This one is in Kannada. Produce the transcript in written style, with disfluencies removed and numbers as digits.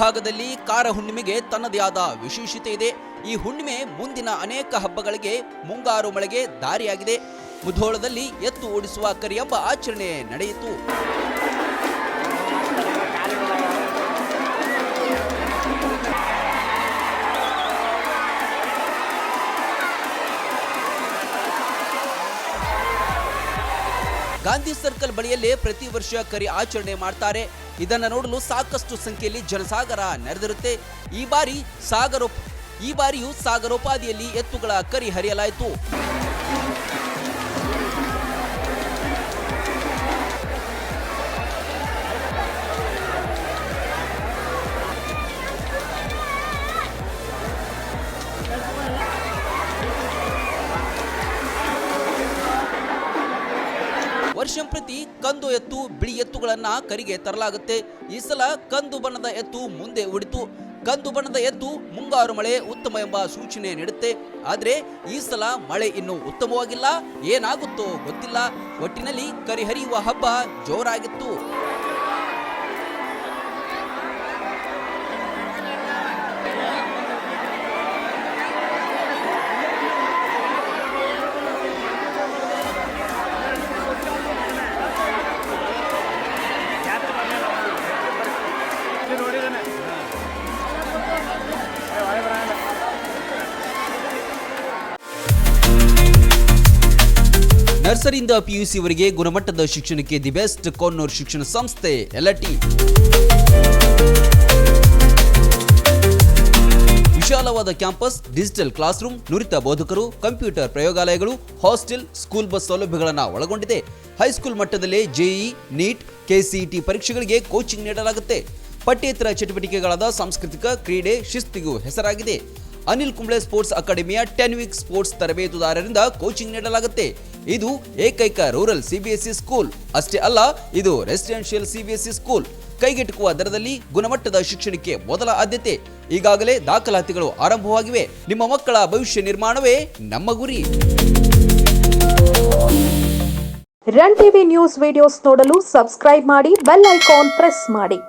ಭಾಗದಲ್ಲಿ ಕಾರ ಹುಣ್ಣಿಮೆಗೆ ತನ್ನದೇ ಆದ ವಿಶೇಷತೆ ಇದೆ. ಈ ಹುಣ್ಣಿಮೆ ಮುಂದಿನ ಅನೇಕ ಹಬ್ಬಗಳಿಗೆ ಮುಂಗಾರು ಮಳೆಗೆ ದಾರಿಯಾಗಿದೆ. ಮುಧೋಳದಲ್ಲಿ ಎತ್ತು ಓಡಿಸುವ ಕರಿಯಬ್ಬ ಆಚರಣೆ ನಡೆಯಿತು. ಗಾಂಧಿ ಸರ್ಕಲ್ ಬಳಿಯಲ್ಲೇ ಪ್ರತಿ ವರ್ಷ ಕರಿ ಆಚರಣೆ ಮಾಡ್ತಾರೆ. ಇದನ್ನು ನೋಡಲು ಸಾಕಷ್ಟು ಸಂಖ್ಯೆಯಲ್ಲಿ ಜನಸಾಗರ ನೆರೆದಿರುತ್ತೆ. ಈ ಬಾರಿಯೂ ಸಾಗರೋಪಾದಿಯಲ್ಲಿ ಎತ್ತುಗಳ ಕರಿ ಹರಿಯಲಾಯಿತು. ವರ್ಷಂಪ್ರತಿ ಕಂದು ಎತ್ತು, ಬಿಳಿ ಎತ್ತುಗಳನ್ನ ಕರಿಗೆ ತರಲಾಗುತ್ತೆ. ಈ ಸಲ ಕಂದು ಬಣ್ಣದ ಎತ್ತು ಮುಂದೆ ಉಳಿತು. ಕಂದು ಬಣ್ಣದ ಎತ್ತು ಮುಂಗಾರು ಮಳೆ ಉತ್ತಮ ಎಂಬ ಸೂಚನೆ ನೀಡುತ್ತೆ. ಆದ್ರೆ ಈ ಸಲ ಮಳೆ ಇನ್ನೂ ಉತ್ತಮವಾಗಿಲ್ಲ. ಏನಾಗುತ್ತೋ ಗೊತ್ತಿಲ್ಲ. ಒಟ್ಟಿನಲ್ಲಿ ಕರಿ ಹರಿಯುವ ಹಬ್ಬ ಜೋರಾಗಿತ್ತು. ನರ್ಸರಿಯಿಂದ ಪಿಯುಸಿ ವರೆಗೆ ಗುಣಮಟ್ಟದ ಶಿಕ್ಷಣಕ್ಕೆ ದಿ ಬೆಸ್ಟ್ ಕೊನ್ನೂರು ಶಿಕ್ಷಣ ಸಂಸ್ಥೆ ಎಲ್ಟಿ. ವಿಶಾಲವಾದ ಕ್ಯಾಂಪಸ್, ಡಿಜಿಟಲ್ ಕ್ಲಾಸ್ ರೂಮ್, ನುರಿತ ಬೋಧಕರು, ಕಂಪ್ಯೂಟರ್ ಪ್ರಯೋಗಾಲಯಗಳು, ಹಾಸ್ಟೆಲ್, ಸ್ಕೂಲ್ ಬಸ್ ಸೌಲಭ್ಯಗಳನ್ನು ಒಳಗೊಂಡಿದೆ. ಹೈಸ್ಕೂಲ್ ಮಟ್ಟದಲ್ಲೇ ಜೆಇಇ, ನೀಟ್, ಕೆಸಿಇಟಿ ಪರೀಕ್ಷೆಗಳಿಗೆ ಕೋಚಿಂಗ್ ನೀಡಲಾಗುತ್ತೆ. ಪಠ್ಯೇತರ ಚಟುವಟಿಕೆಗಳಾದ ಸಾಂಸ್ಕೃತಿಕ, ಕ್ರೀಡೆ, ಶಿಸ್ತಿಗೂ ಹೆಸರಾಗಿದೆ. ಅನಿಲ್ ಕುಂಬ್ಳೆ ಸ್ಪೋರ್ಟ್ಸ್ ಅಕಾಡೆಮಿಯ 10 ವೀಕ್ ಸ್ಪೋರ್ಟ್ಸ್ ತರಬೇತುದಾರರಿಂದ ಕೋಚಿಂಗ್ ನೀಡಲಾಗುತ್ತೆ. ಇದು ಏಕೈಕ ರೂರಲ್ ಸಿಬಿಎಸ್ಇ ಸ್ಕೂಲ್. ಅಷ್ಟೇ ಅಲ್ಲ, ಇದು ರೆಸಿಡೆನ್ಷಿಯಲ್ ಸಿಬಿಎಸ್ಇ ಸ್ಕೂಲ್. ಕೈಗೆಟುಕುವ ದರದಲ್ಲಿ ಗುಣಮಟ್ಟದ ಶಿಕ್ಷಣಕ್ಕೆ ಮೊದಲ ಆದ್ಯತೆ. ಈಗಾಗಲೇ ದಾಖಲಾತಿಗಳು ಆರಂಭವಾಗಿವೆ. ನಿಮ್ಮ ಮಕ್ಕಳ ಭವಿಷ್ಯ ನಿರ್ಮಾಣವೇ ನಮ್ಮ ಗುರಿ. ರನ್ ಟಿವಿ ನ್ಯೂಸ್ ವಿಡಿಯೋಸ್ ನೋಡಲು ಸಬ್ಸ್ಕ್ರೈಬ್ ಮಾಡಿ, ಬೆಲ್ ಐಕಾನ್ ಪ್ರೆಸ್ ಮಾಡಿ.